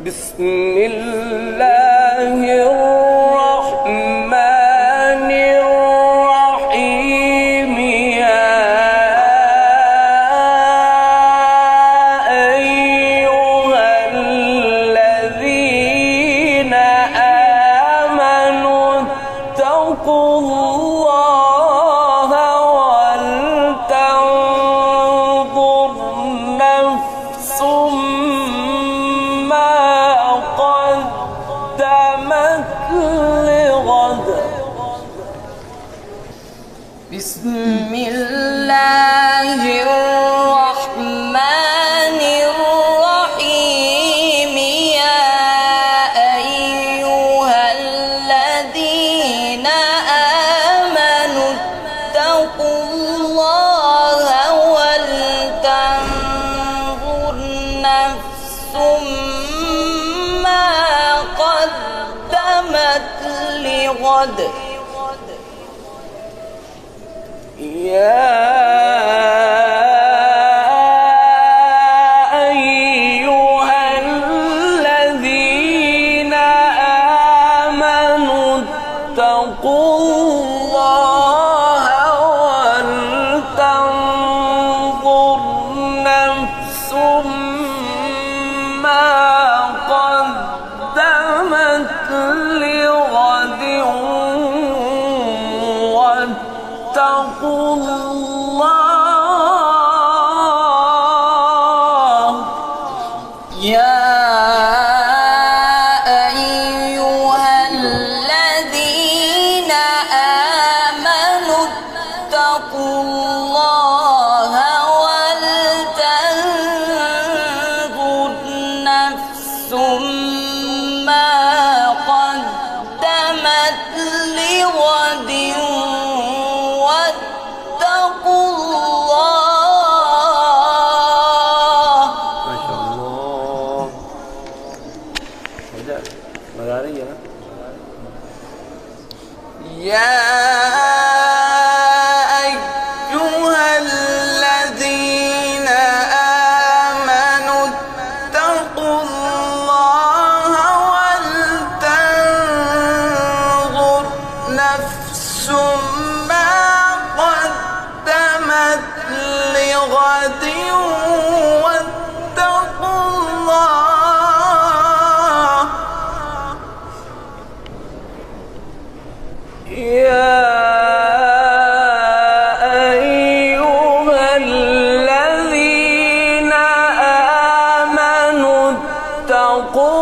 بسم الله الرحمن الرحيم يا أيها الذين آمنوا اتقوا الله ولتنظر نفس قدمت لغد. بسم الله الرحمن الرحيم يا أيها الذين آمنوا اتقوا الله ولتنظر نفس قدمت لغد. يا أيها الذين آمنوا اتقوا الله ولتنظر نفس ما قدمت لغد واتقوا الله. يا أيها الذين آمنوا اتقوا الله ولتنظر نفس ما قدمت لغد واتقوا الله. ما شاء الله. مدارية. يا أيها الذين آمنوا اتقوا الله ولتنظر نفس ما قدمت لغد واتقوا الله. يا أيها الذين آمنوا اتقوا